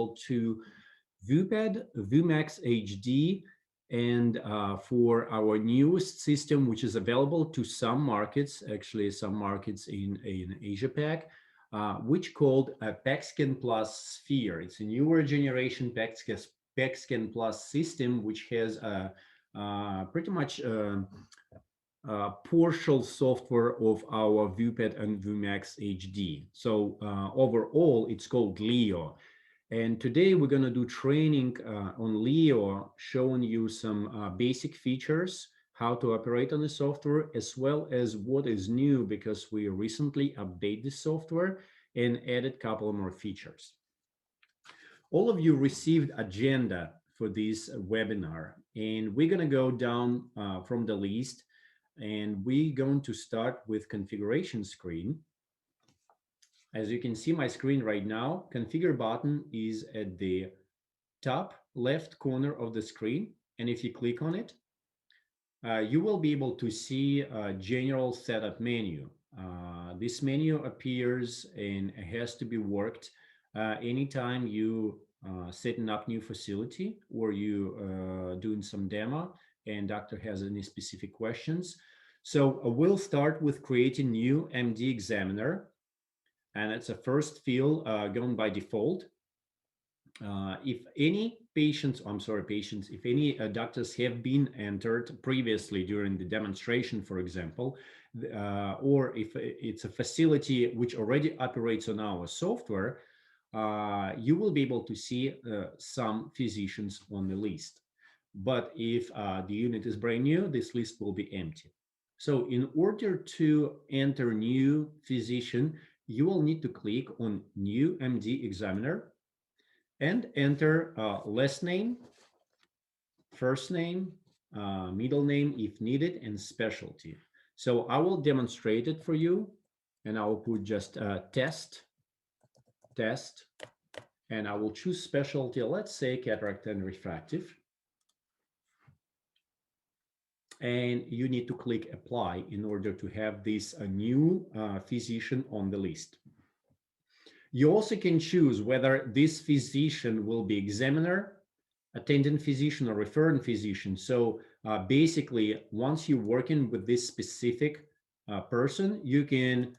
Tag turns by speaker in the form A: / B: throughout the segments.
A: to vupad, Vmax HD, and for our newest system, which is available to some markets, actually some markets in Asia Pac, which called PEEKscan Plus Sphere. It's a newer generation PEEKscan Plus system, which has pretty much partial software of our vupad and Vmax HD. So overall, it's called Leo. And today we're going to do training on Leo, showing you some basic features, how to operate on the software, as well as what is new because we recently updated the software and added a couple more features. All of you received agenda for this webinar, and we're going to go down from the list, and we're going to start with configuration screen. As you can see my screen right now, configure button is at the top left corner of the screen. And if you click on it, you will be able to see a general setup menu. This menu appears and has to be worked anytime you setting up new facility or you doing some demo and doctor has any specific questions. So we'll start with creating new MD examiner. And it's a first field going by default. If any patients, if any doctors have been entered previously during the demonstration, for example, or if it's a facility which already operates on our software, you will be able to see some physicians on the list. But if the unit is brand new, this list will be empty. So in order to enter new physician, you will need to click on New MD Examiner and enter last name, first name, middle name if needed, and specialty. So I will demonstrate it for you, and I will put just test, and I will choose specialty, let's say cataract and refractive. And you need to click apply in order to have this new physician on the list. You also can choose whether this physician will be examiner, attending physician, or referring physician. So basically, once you're working with this specific person, you can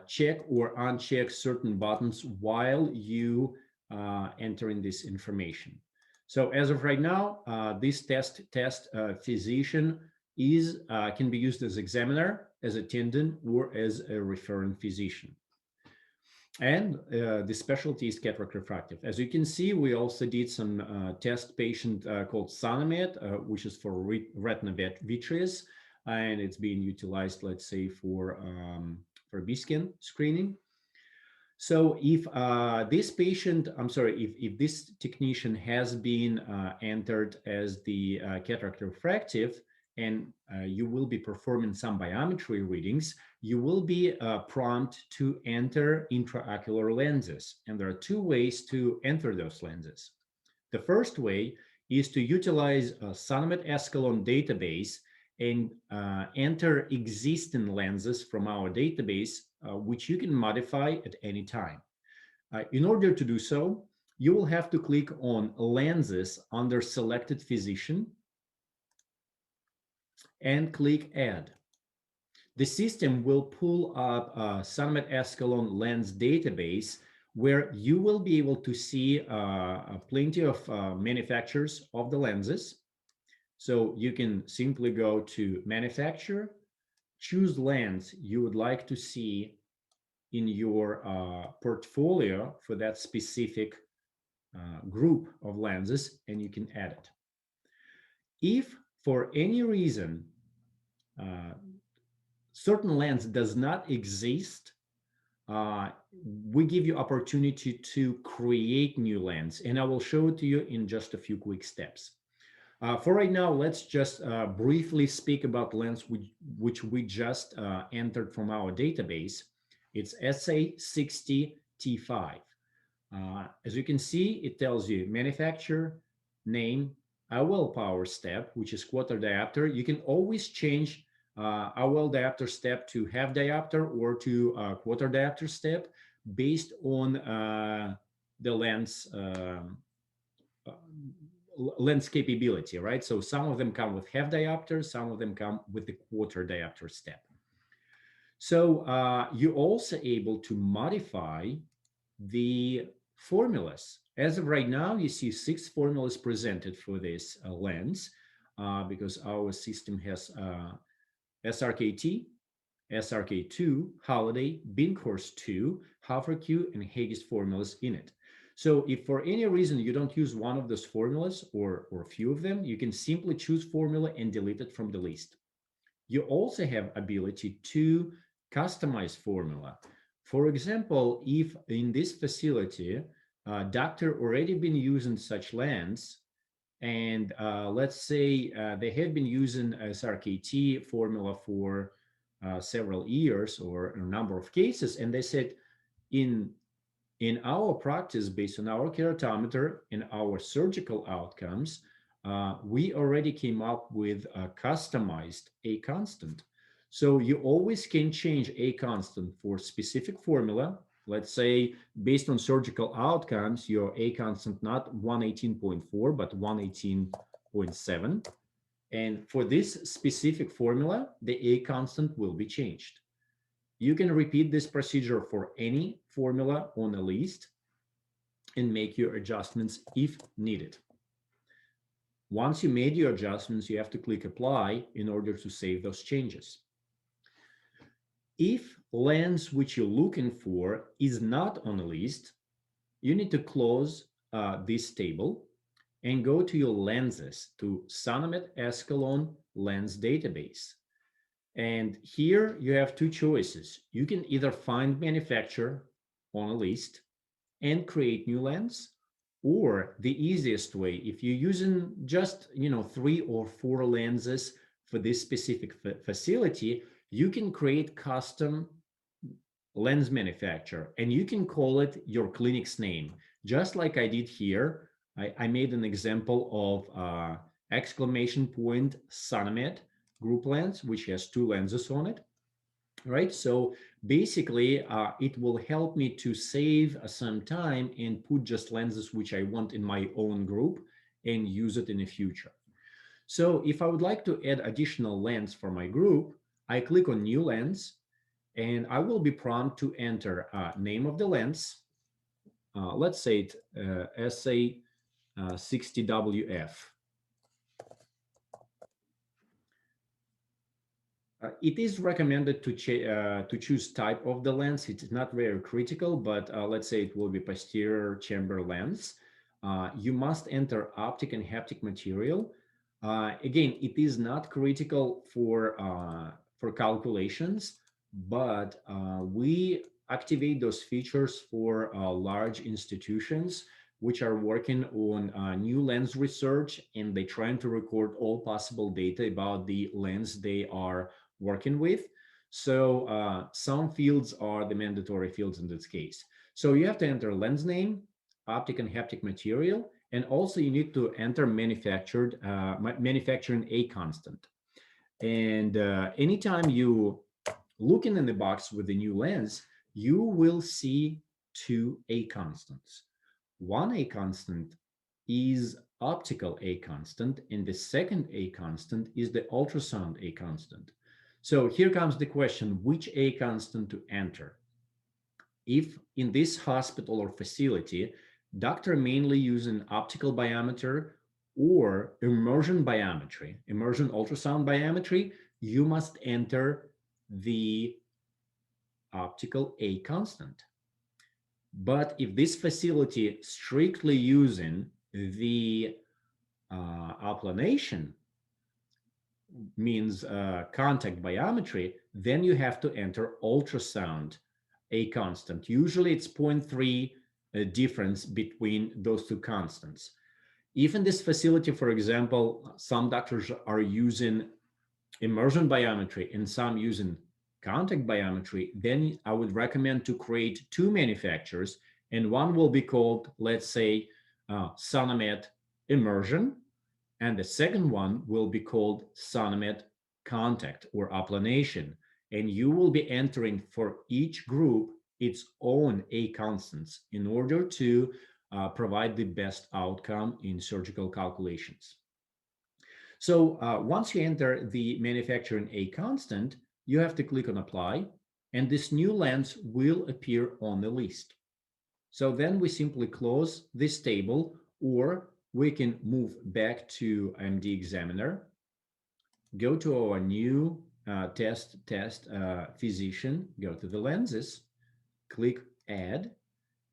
A: check or uncheck certain buttons while you entering this information. So as of right now, this test physician is can be used as examiner, as attendant, or as a referring physician. And the specialty is cataract refractive. As you can see, we also did some test patient called Sonomed, which is for retina vitreous, and it's being utilized, let's say, for B-scan screening. So if this patient, if this technician has been entered as the cataract refractive, and you will be performing some biometry readings, you will be prompted to enter intraocular lenses. And there are two ways to enter those lenses. The first way is to utilize a Sonomed Escalon database and enter existing lenses from our database, which you can modify at any time. In order to do so, you will have to click on lenses under selected physician and click add. The system will pull up a Sonomed Escalon lens database where you will be able to see plenty of manufacturers of the lenses. So you can simply go to manufacturer, choose lens you would like to see in your portfolio for that specific group of lenses, and you can add it. If for any reason certain lens does not exist, we give you opportunity to create new lens, and I will show it to you in just a few quick steps. For right now, let's just briefly speak about lens which we just entered from our database. It's SA60T5. As you can see, it tells you manufacturer, name, IOL power step, which is quarter diopter. You can always change IOL diopter step to half diopter or to quarter diopter step based on the lens uh, lens capability, right? So some of them come with half diopter, some of them come with the quarter diopter step. So you're also able to modify the formulas. As of right now, you see 6 formulas presented for this lens because our system has SRKT, SRK2, Holiday, Binkhorst 2, Haferq, and Haggis formulas in it. So if for any reason you don't use one of those formulas or a few of them, you can simply choose formula and delete it from the list. You also have ability to customize formula. For example, if in this facility, doctor already been using such lens, and let's say they have been using SRKT formula for several years or a number of cases, and they said in in our practice, based on our keratometer and our surgical outcomes, we already came up with a customized A constant. So you always can change A constant for specific formula. Let's say based on surgical outcomes, your A constant not 118.4, but 118.7. And for this specific formula, the A constant will be changed. You can repeat this procedure for any formula on a list and make your adjustments if needed. Once you made your adjustments, you have to click apply in order to save those changes. If lens which you're looking for is not on a list, you need to close this table and go to your lenses to Sonomed Escalon lens database. And here you have two choices. You can either find manufacturer on a list and create new lens, or the easiest way, if you're using just 3 or 4 lenses for this specific facility, you can create custom lens manufacturer and you can call it your clinic's name, just like I did here. I made an example of exclamation point Sonomed group lens, which has 2 lenses on it, right? So basically, it will help me to save some time and put just lenses which I want in my own group and use it in the future. So if I would like to add additional lens for my group, I click on new lens and I will be prompted to enter name of the lens. Let's say it SA60WF. It is recommended to choose type of the lens. It's not very critical, but let's say it will be posterior chamber lens. You must enter optic and haptic material. Again, it is not critical for calculations, but we activate those features for large institutions which are working on new lens research, and they're trying to record all possible data about the lens they are working with. So some fields are the mandatory fields in this case. So you have to enter lens name, optic and haptic material, and also you need to enter manufacturing A constant. And anytime you looking in the box with the new lens, you will see 2 A constants. One A constant is optical A constant, and the second A constant is the ultrasound A constant. So here comes the question, which A constant to enter? If in this hospital or facility, doctor mainly using optical biometer or immersion biometry, immersion ultrasound biometry, you must enter the optical A constant. But if this facility strictly using the applanation, means contact biometry, then you have to enter ultrasound A constant. Usually it's 0.3 difference between those two constants. If in this facility, for example, some doctors are using immersion biometry and some using contact biometry, then I would recommend to create 2 manufacturers, and one will be called, let's say, Sonomed Immersion, and the second one will be called Sonomed Contact or applanation. And you will be entering for each group its own A constants in order to provide the best outcome in surgical calculations. So once you enter the manufacturing A constant, you have to click on apply, and this new lens will appear on the list. So then we simply close this table, or we can move back to MD Examiner, go to our new test physician, go to the lenses, click add,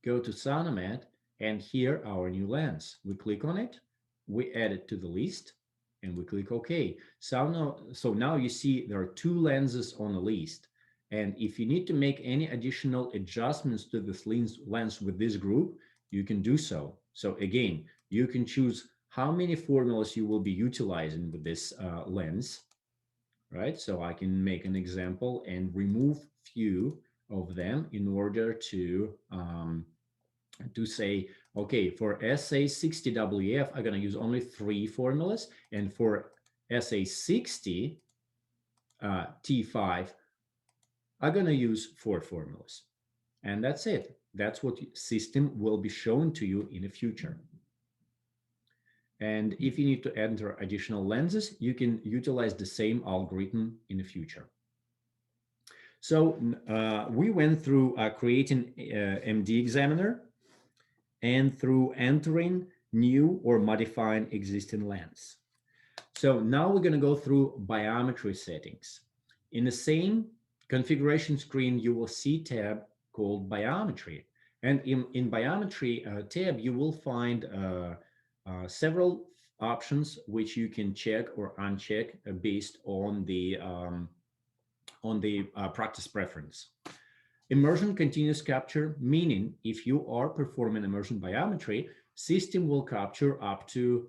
A: go to Sonomed, and here our new lens. We click on it, we add it to the list, and we click OK. So now you see there are two lenses on the list. And if you need to make any additional adjustments to this lens with this group, you can do so. So again, you can choose how many formulas you will be utilizing with this lens, right? So I can make an example and remove few of them in order to say, okay, for SA60WF, I'm going to use only 3 formulas. And for SA60 T5, I'm going to use 4 formulas. And that's it. That's what system will be shown to you in the future. And if you need to enter additional lenses, you can utilize the same algorithm in the future. So we went through creating MD Examiner and through entering new or modifying existing lens. So now we're going to go through biometry settings. In the same configuration screen, you will see a tab called biometry. And in biometry tab, you will find several options which you can check or uncheck based on the practice preference. Immersion continuous capture, meaning if you are performing immersion biometry, system will capture up to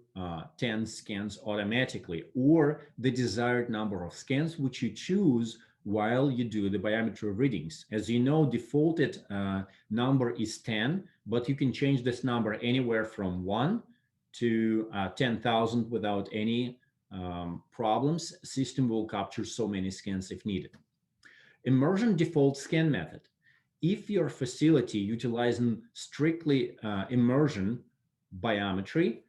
A: 10 scans automatically, or the desired number of scans which you choose while you do the biometry readings. As you know, defaulted number is 10, but you can change this number anywhere from 1 to 10,000 without any problems. System will capture so many scans if needed. Immersion default scan method. If your facility utilizing strictly immersion biometry,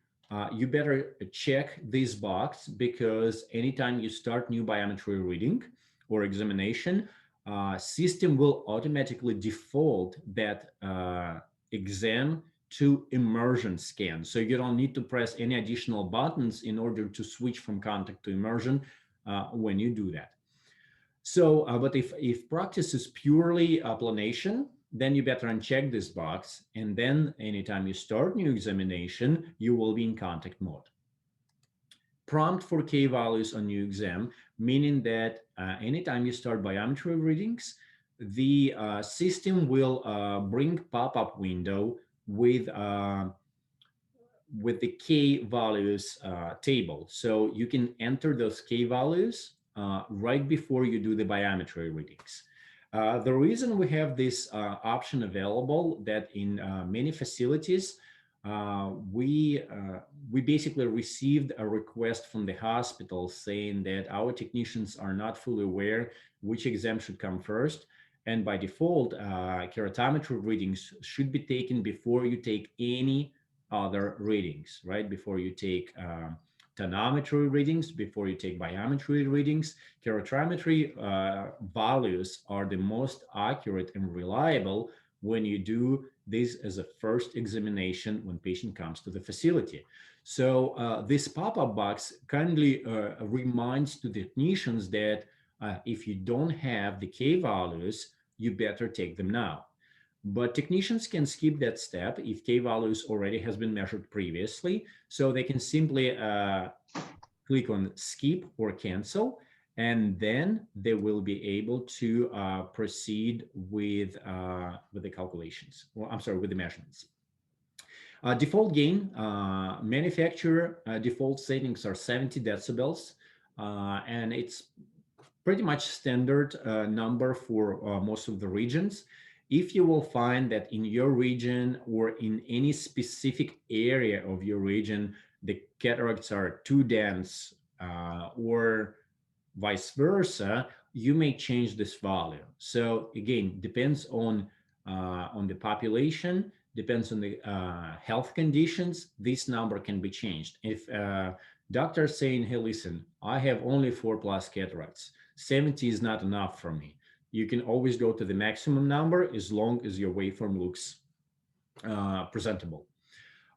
A: you better check this box, because anytime you start new biometry reading or examination, system will automatically default that exam to immersion scan. So you don't need to press any additional buttons in order to switch from contact to immersion when you do that. So, but if practice is purely applanation, then you better uncheck this box. And then anytime you start new examination, you will be in contact mode. Prompt for K values on new exam, meaning that anytime you start biometry readings, the system will bring pop-up window with the K values table. So you can enter those K values right before you do the biometry readings. The reason we have this option available, that in many facilities, we basically received a request from the hospital saying that our technicians are not fully aware which exam should come first. And by default, keratometry readings should be taken before you take any other readings, right? Before you take tonometry readings, before you take biometry readings. Keratometry values are the most accurate and reliable when you do this as a first examination when patient comes to the facility. So this pop-up box kindly reminds to the technicians that if you don't have the K values, you better take them now. But technicians can skip that step if K values already has been measured previously. So they can simply click on skip or cancel, and then they will be able to proceed with the calculations. Well, I'm sorry, with the measurements. Default gain, manufacturer default settings are 70 decibels, and it's pretty much standard number for most of the regions. If you will find that in your region or in any specific area of your region, the cataracts are too dense or vice versa, you may change this value. So again, depends on the population depends on the health conditions, this number can be changed. If doctor's saying, hey, listen, I have only 4 plus cataracts, 70 is not enough for me, you can always go to the maximum number as long as your waveform looks presentable.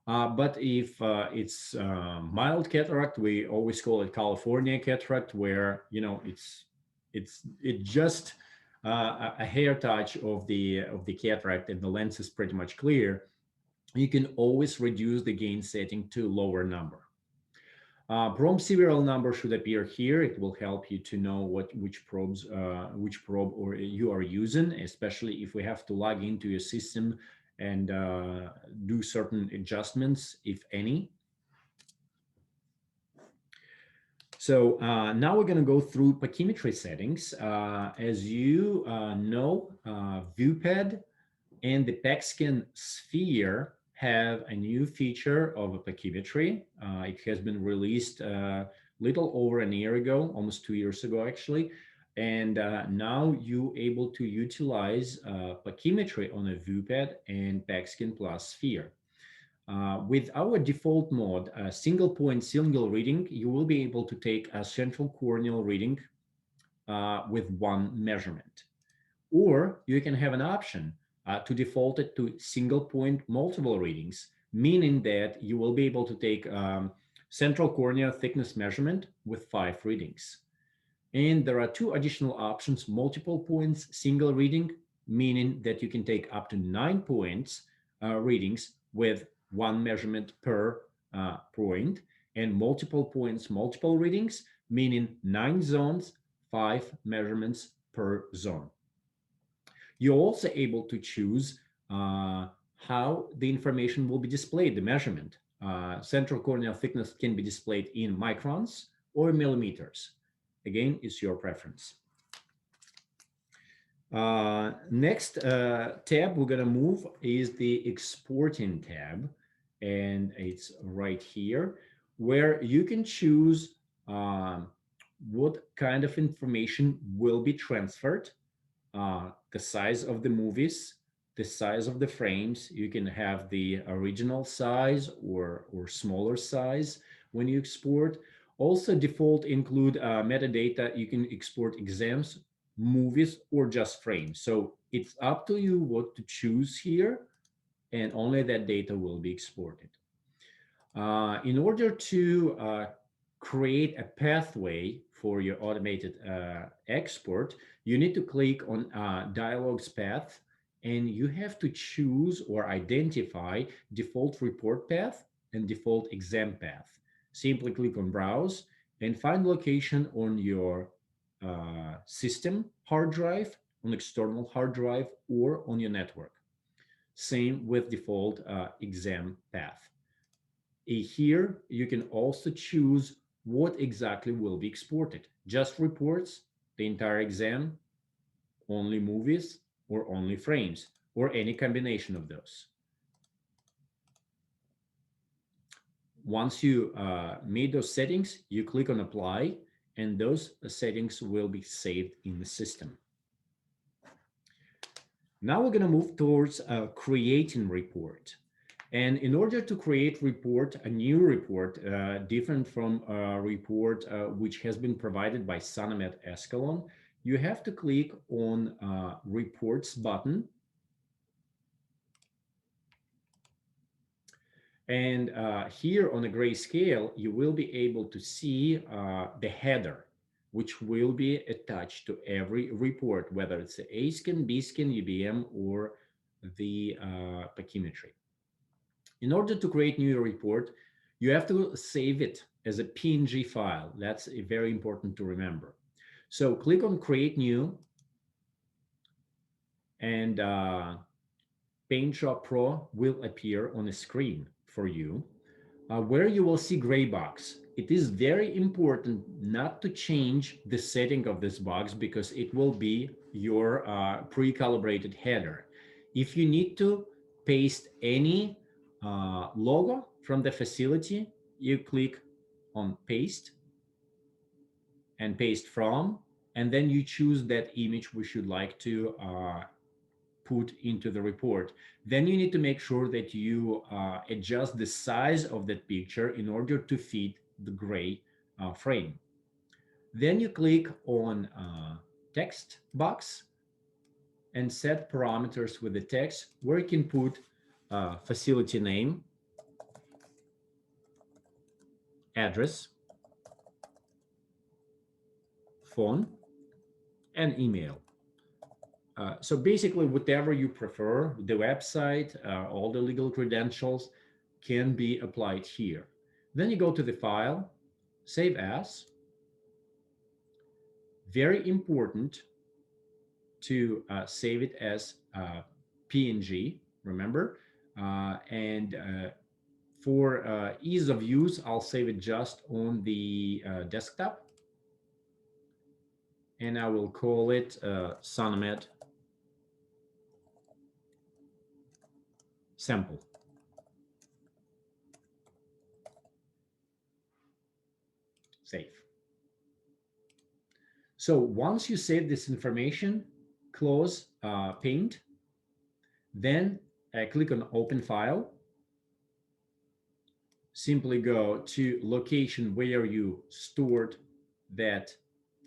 A: But if it's mild cataract, we always call it California cataract, where it just a hair touch of the cataract, and the lens is pretty much clear. You can always reduce the gain setting to lower number. Probe serial number should appear here. It will help you to know which probe or you are using, especially if we have to log into your system and do certain adjustments, if any. So now we're going to go through PEEKmetry settings. As you know, vupad and the PEEKscan sphere have a new feature of a PEEKmetry. It has been released a little over a year ago, almost 2 years ago, actually. And now you're able to utilize PEEKmetry on a vupad and PEEKscan plus sphere. With our default mode, single point, single reading, you will be able to take a central corneal reading with one measurement. Or you can have an option to default it to single point multiple readings, meaning that you will be able to take central cornea thickness measurement with 5 readings. And there are 2 additional options: multiple points, single reading, meaning that you can take up to 9 points readings with 1 measurement per point, and multiple points, multiple readings, meaning 9 zones, 5 measurements per zone. You're also able to choose how the information will be displayed, the measurement. Central corneal thickness can be displayed in microns or millimeters. Again, it's your preference. Next tab we're going to move is the exporting tab, and it's right here, where you can choose what kind of information will be transferred, the size of the movies, the size of the frames. You can have the original size or smaller size when you export. Also, default include metadata. You can export exams, movies, or just frames. So it's up to you what to choose here, and only that data will be exported. In order to create a pathway for your automated export, you need to click on dialogues path, and you have to choose or identify default report path and default exam path. Simply click on browse and find location on your system hard drive, on external hard drive, or on your network. Same with default exam path. Here, you can also choose what exactly will be exported. Just reports, the entire exam, only movies, or only frames, or any combination of those. Once you made those settings, you click on apply, and those settings will be saved in the system. Now we're going to move towards creating report. And in order to create report, a new report, different from a report which has been provided by Sonomed Escalon, you have to click on reports button. And here on a grayscale, you will be able to see the header, which will be attached to every report, whether it's the A-scan, B-scan, UBM, or the PEEKmetry. In order to create new report, you have to save it as a PNG file. That's very important to remember. So click on Create New, and PaintShop Pro will appear on the screen for you, where you will see gray box. It is very important not to change the setting of this box, because it will be your pre-calibrated header. If you need to paste any logo from the facility, you click on paste and paste from, and then you choose that image which you'd like to put into the report. Then you need to make sure that you adjust the size of that picture in order to fit the gray frame. Then you click on text box and set parameters with the text where you can put facility name, address, phone, and email. So basically, whatever you prefer, the website, all the legal credentials can be applied here. Then you go to the file, save as. Very important to save it as PNG, remember? And for ease of use, I'll save it just on the desktop. And I will call it Sonomed sample. Save. So once you save this information, close Paint, then click on Open File. Simply go to location where you stored that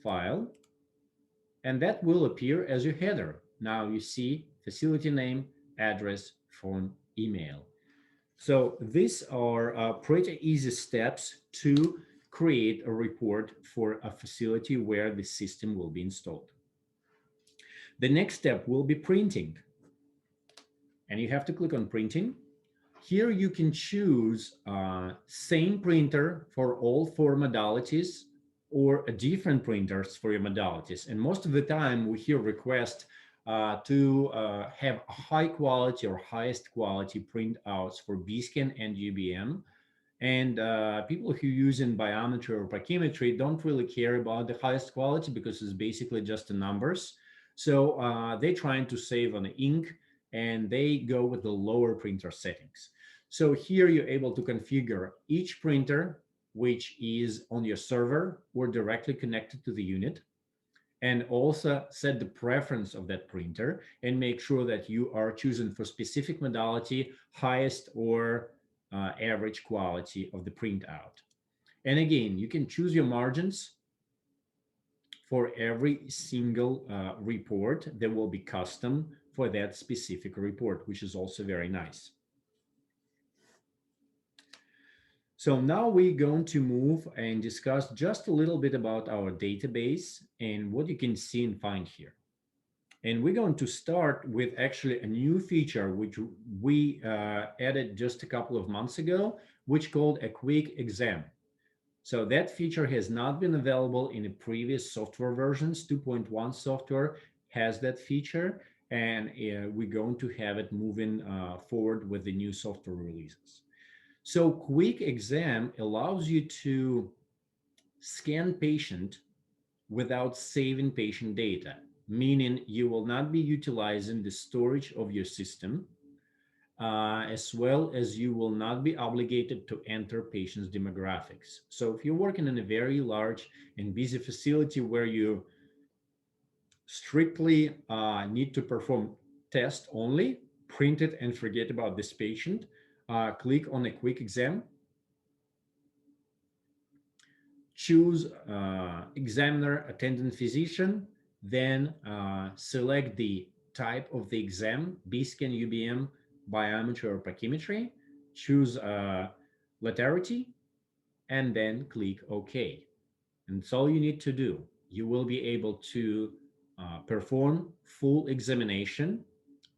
A: file, and that will appear as your header. Now you see facility name, address, phone, email. So these are pretty easy steps to create a report for a facility where the system will be installed. The next step will be printing. And you have to click on printing. Here you can choose same printer for all four modalities or different printers for your modalities. And most of the time we hear request to have high quality or highest quality printouts for BScan and UBM. And people who use in biometry or PEEKmetry don't really care about the highest quality because it's basically just the numbers. So they're trying to save on the ink and they go with the lower printer settings. So here you're able to configure each printer, which is on your server or directly connected to the unit, and also set the preference of that printer and make sure that you are choosing for specific modality highest or average quality of the printout. And again, you can choose your margins for every single report that will be custom for that specific report, which is also very nice. So now we're going to move and discuss just a little bit about our database and what you can see and find here. And we're going to start with actually a new feature which we added just a couple of months ago, which called a quick exam. So that feature has not been available in the previous software versions. 2.1 software has that feature, and we're going to have it moving forward with the new software releases. So quick exam allows you to scan patient without saving patient data, meaning you will not be utilizing the storage of your system, as well as you will not be obligated to enter patient's demographics. So if you're working in a very large and busy facility where you strictly need to perform test only, print it and forget about this patient, click on a quick exam, choose examiner attending physician, then select the type of the exam, BScan, UBM, biometry, or PEEKmetry, choose laterity, and then click OK. And that's all you need to do. You will be able to perform full examination.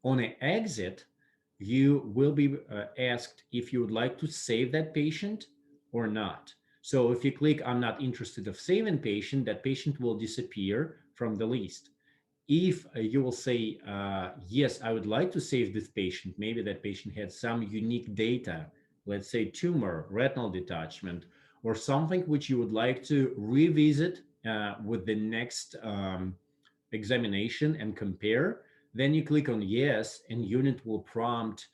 A: On an exit, you will be asked if you would like to save that patient or not. So if you click I'm not interested of saving patient, that patient will disappear from the list. If you will say yes, I would like to save this patient, maybe that patient had some unique data, let's say tumor, retinal detachment, or something which you would like to revisit with the next examination and compare, then you click on yes, and unit will prompt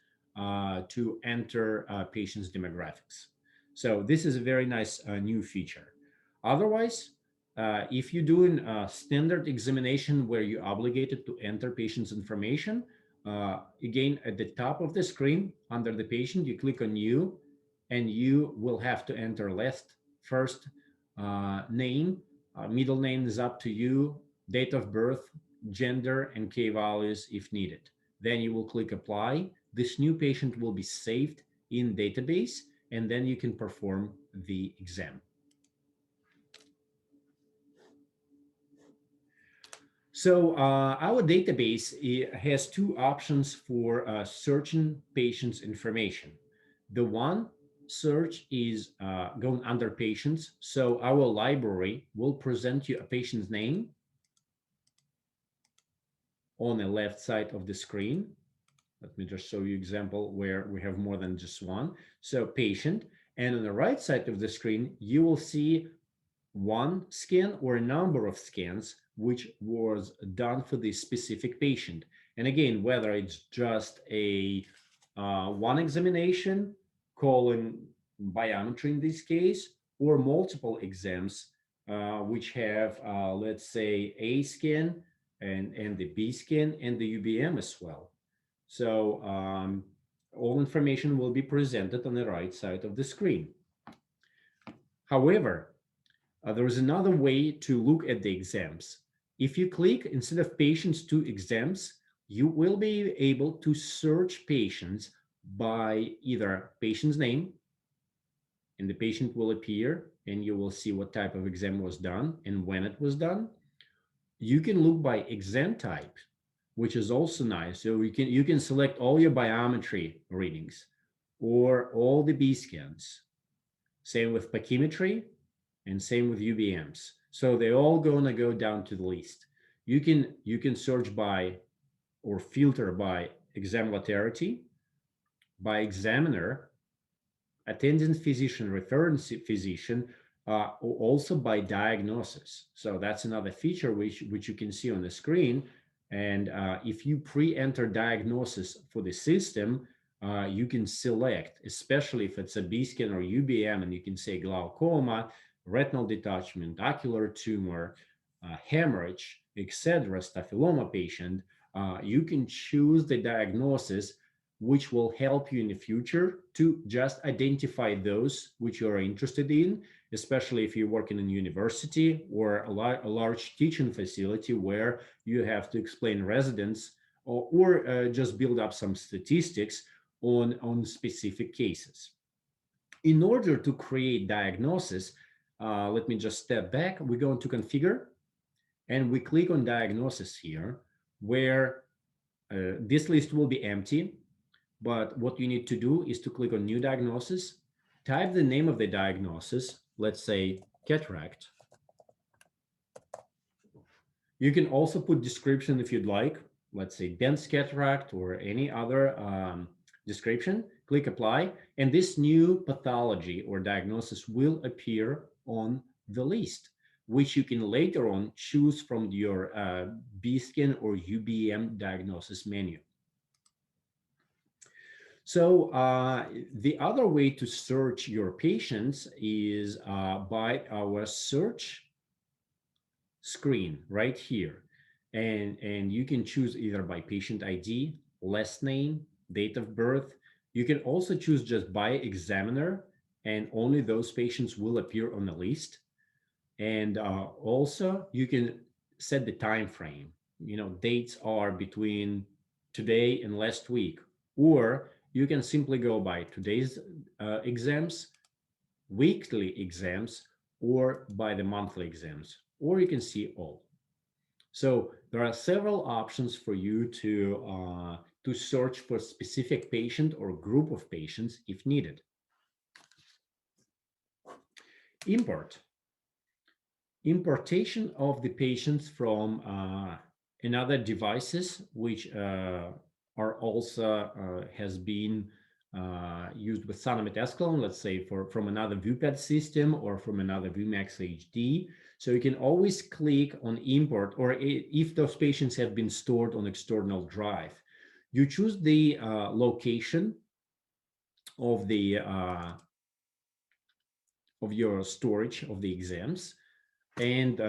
A: to enter patient's demographics. So this is a very nice new feature. Otherwise, if you're doing a standard examination where you're obligated to enter patient's information, Again, at the top of the screen, under the patient, you click on New, and you will have to enter last first name. Middle name is up to you, date of birth, gender, and key values if needed. Then you will click Apply. This new patient will be saved in database, and then you can perform the exam. So our database has two options for searching patients' information. The one search is going under patients. So our library will present you a patient's name on the left side of the screen. Let me just show you example where we have more than just one. So patient, and on the right side of the screen, you will see one scan or a number of scans which was done for this specific patient. And again, whether it's just a one examination, colon biometry in this case, or multiple exams, which have, let's say, A scan and the B scan and the UBM as well. So all information will be presented on the right side of the screen. However, there is another way to look at the exams. If you click instead of patients to exams, you will be able to search patients by either patient's name, and the patient will appear, and you will see what type of exam was done and when it was done. You can look by exam type, which is also nice. So you can select all your biometry readings or all the B scans. Same with PEEKmetry and same with UBMs. So they're all gonna go down to the list. You can search by or filter by exam laterity, by examiner, attending physician, referring physician, also by diagnosis. So that's another feature which you can see on the screen. And if you pre-enter diagnosis for the system, you can select, especially if it's a B scan or UBM, and you can say glaucoma, retinal detachment, ocular tumor, hemorrhage, etc., staphyloma patient. You can choose the diagnosis which will help you in the future to just identify those which you are interested in, especially if you work in a university or a large teaching facility where you have to explain residents or just build up some statistics on specific cases. In order to create diagnosis, let me just step back. We go into configure and we click on diagnosis here, where this list will be empty. But what you need to do is to click on new diagnosis, type the name of the diagnosis, let's say cataract. You can also put description if you'd like, let's say dense cataract or any other description. Click apply, and this new pathology or diagnosis will appear on the list, which you can later on choose from your B-scan or UBM diagnosis menu. So the other way to search your patients is by our search screen right here. And you can choose either by patient ID, last name, date of birth. You can also choose just by examiner, and only those patients will appear on the list. And also you can set the time frame. Dates are between today and last week, or you can simply go by today's exams, weekly exams, or by the monthly exams, or you can see all. So there are several options for you to search for specific patient or group of patients if needed. Importation of the patients from another devices, which are also has been used with Sonomed Escalon, let's say from another vupad system or from another Vmax HD. So you can always click on import, or if those patients have been stored on external drive, you choose the location of the of your storage of the exams, and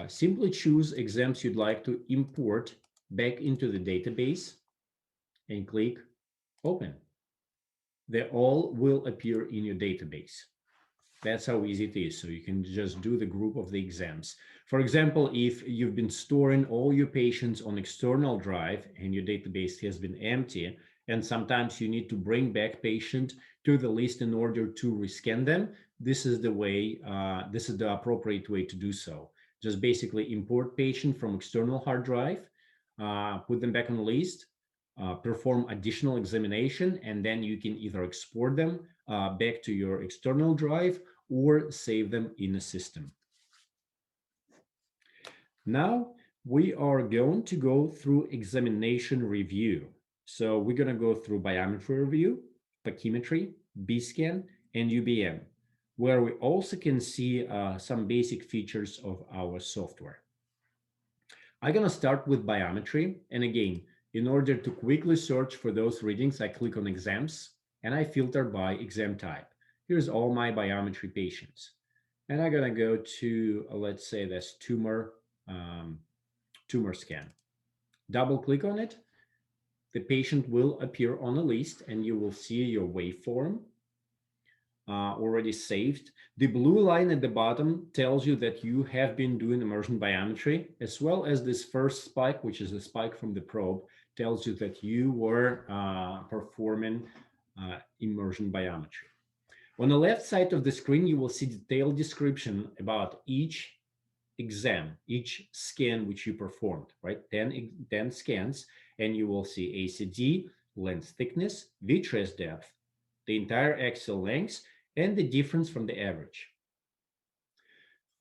A: simply choose exams you'd like to import back into the database. and click open. They all will appear in your database. That's how easy it is. So you can just do the group of the exams. For example, if you've been storing all your patients on external drive and your database has been empty, and sometimes you need to bring back patient to the list in order to rescan them, this is the way, this is the appropriate way to do so. Just basically import patient from external hard drive, put them back on the list, perform additional examination, and then you can either export them back to your external drive or save them in a system. Now we are going to go through examination review. So we're going to go through biometry review, PEEKmetry, B-scan, and UBM, where we also can see some basic features of our software. I'm going to start with biometry. And again, in order to quickly search for those readings, I click on exams and I filter by exam type. Here's all my biometry patients. And I'm going to go to, let's say that's tumor scan. Double click on it. The patient will appear on a list and you will see your waveform already saved. The blue line at the bottom tells you that you have been doing immersion biometry, as well as this first spike, which is a spike from the probe, tells you that you were performing immersion biometry. On the left side of the screen, you will see detailed description about each exam, each scan which you performed, right? 10 scans, and you will see ACD, lens thickness, vitreous depth, the entire axial length, and the difference from the average.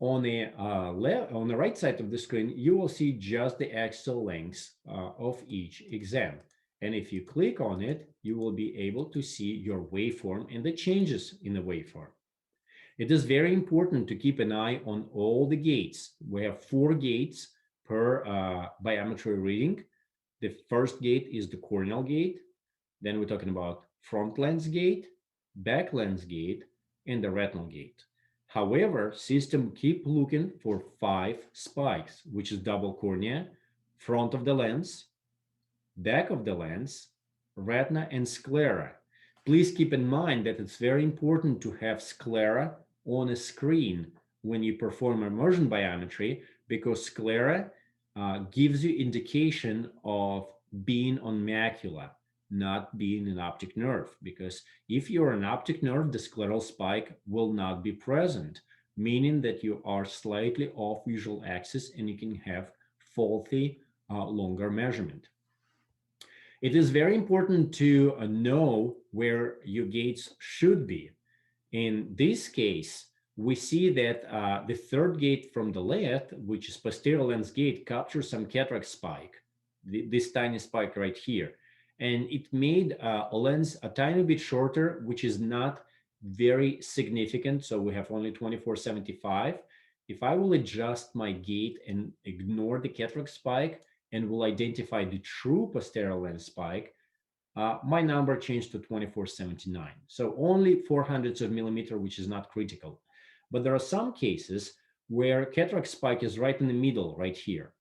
A: On the right side of the screen, you will see just the axial length of each exam. And if you click on it, you will be able to see your waveform and the changes in the waveform. It is very important to keep an eye on all the gates. We have 4 gates per biometry reading. The first gate is the corneal gate. Then we're talking about front lens gate, back lens gate, and the retinal gate. However, system keep looking for 5 spikes, which is double cornea, front of the lens, back of the lens, retina, and sclera. Please keep in mind that it's very important to have sclera on a screen when you perform immersion biometry, because sclera gives you indication of being on macula, not being an optic nerve. Because if you're an optic nerve, the scleral spike will not be present, meaning that you are slightly off visual axis and you can have faulty longer measurement. It is very important to know where your gates should be. In this case, we see that the third gate from the left, which is posterior lens gate, captures some cataract spike, this tiny spike right here. And it made a lens a tiny bit shorter, which is not very significant. So we have only 2475. If I will adjust my gate and ignore the cataract spike and will identify the true posterior lens spike, my number changed to 2479. So only 400ths of millimeter, which is not critical. But there are some cases where cataract spike is right in the middle, right here.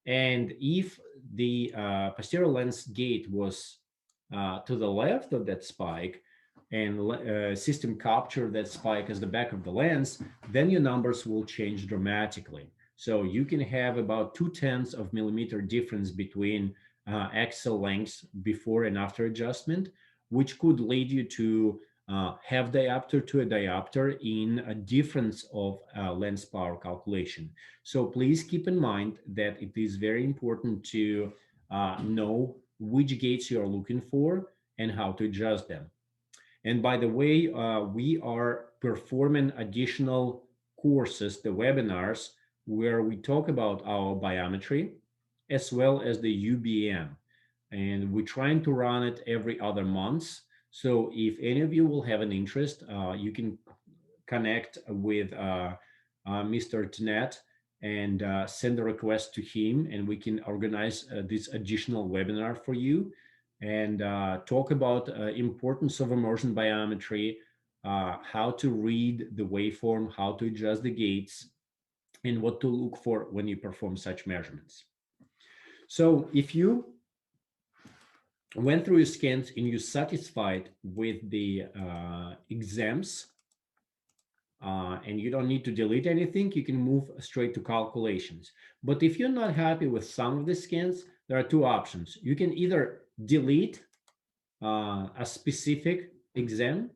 A: And if the posterior lens gate was to the left of that spike and system captured that spike as the back of the lens, then your numbers will change dramatically. So you can have about 0.2 of millimeter difference between axial lengths before and after adjustment, which could lead you to half diopter to a diopter in a difference of lens power calculation. So please keep in mind that it is very important to know which gates you are looking for and how to adjust them. And by the way, we are performing additional courses, the webinars, where we talk about our biometry as well as the UBM. And we're trying to run it every other month. So if any of you will have an interest, you can connect with Mr. Tnet and send a request to him, and we can organize this additional webinar for you and talk about importance of immersion biometry, how to read the waveform, how to adjust the gates, and what to look for when you perform such measurements. So if you went through your scans and you're satisfied with the exams, and you don't need to delete anything, you can move straight to calculations. But if you're not happy with some of the scans, there are two options. You can either delete a specific exam,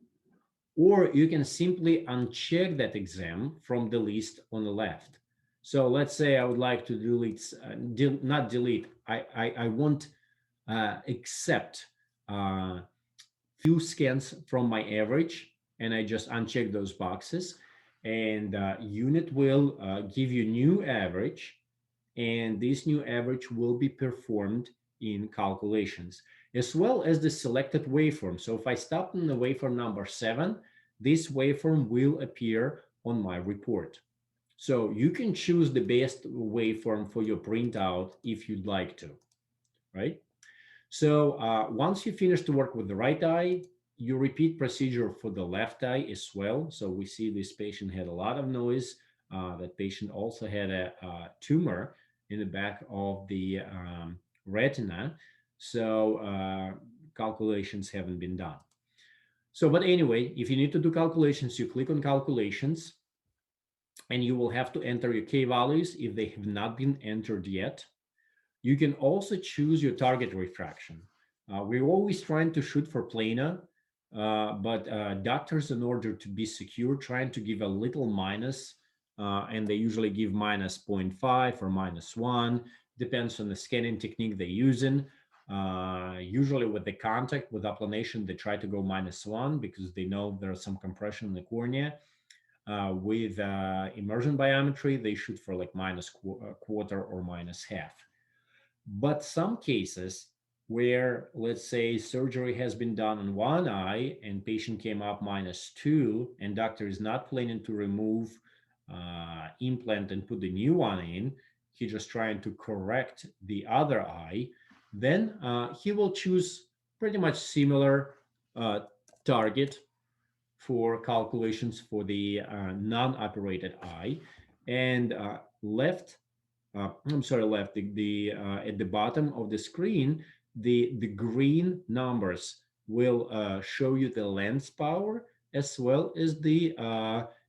A: or you can simply uncheck that exam from the list on the left. So let's say I would like to delete, not delete, I won't accept few scans from my average, and I just uncheck those boxes, and unit will give you new average, and this new average will be performed in calculations, as well as the selected waveform. So if I stop on the waveform number 7, this waveform will appear on my report. So you can choose the best waveform for your printout if you'd like to, right? So once you finish to work with the right eye, you repeat procedure for the left eye as well. So we see this patient had a lot of noise. That patient also had a tumor in the back of the retina. So calculations haven't been done. So, but anyway, if you need to do calculations, you click on calculations, and you will have to enter your K values if they have not been entered yet. You can also choose your target refraction. We're always trying to shoot for planar, but doctors, in order to be secure, trying to give a little minus, and they usually give minus zero point 0.5 or minus 1, depends on the scanning technique they're using. Usually with the contact, with applanation, they try to go minus 1 because they know there's some compression in the cornea. With immersion biometry, they shoot for like minus quarter or minus half. But some cases where, let's say, surgery has been done on one eye and patient came up minus 2, and doctor is not planning to remove implant and put the new one in, he just trying to correct the other eye, then he will choose pretty much similar uh, target for calculations for the non-operated eye, and I'm sorry, left, the at the bottom of the screen, the green numbers will show you the lens power as well as the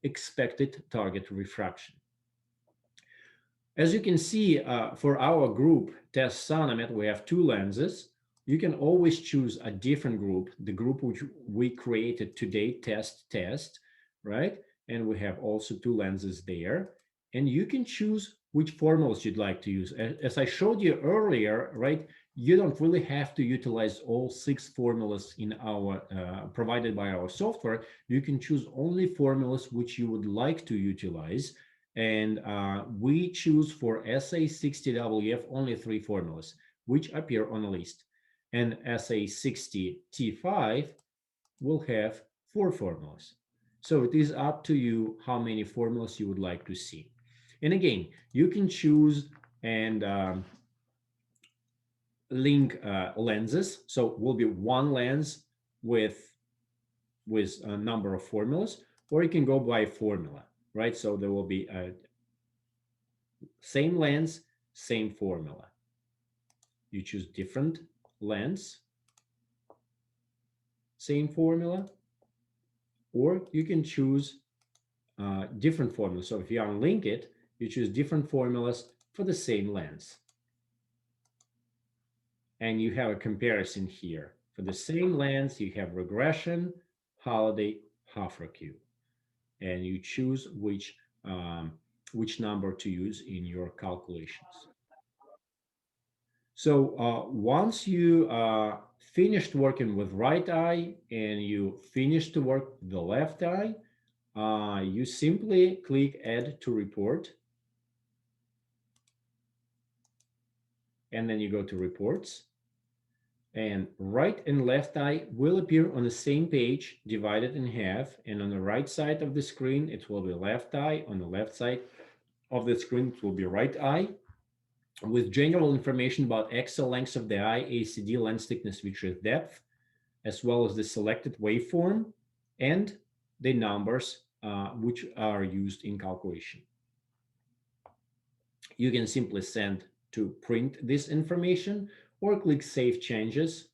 A: expected target refraction. As you can see, for our group test Sonomed, we have two lenses. You can always choose a different group, the group which we created today, test, right? And we have also two lenses there. And you can choose which formulas you'd like to use. As I showed you earlier, right, you don't really have to utilize all 6 formulas in our provided by our software. You can choose only formulas which you would like to utilize, and we choose for SA60WF only 3 formulas, which appear on the list. And SA60T5 will have 4 formulas. So it is up to you how many formulas you would like to see. And again, you can choose and link lenses. So it will be one lens with a number of formulas, or you can go by formula, right? So there will be a same lens, same formula. You choose different lens, same formula, or you can choose different formulas. So if you unlink it, you choose different formulas for the same lens. And you have a comparison here. For the same lens, you have regression, holiday, half-recu. And you choose which number to use in your calculations. So once you finished working with right eye and you finished to work with the left eye, you simply click Add to Report, and then you go to Reports, and right and left eye will appear on the same page, divided in half, and on the right side of the screen it will be left eye, on the left side of the screen it will be right eye, with general information about axial length of the eye, ACD, lens thickness, vitreous depth, as well as the selected waveform and the numbers which are used in calculation. You can simply send to print this information or click Save Changes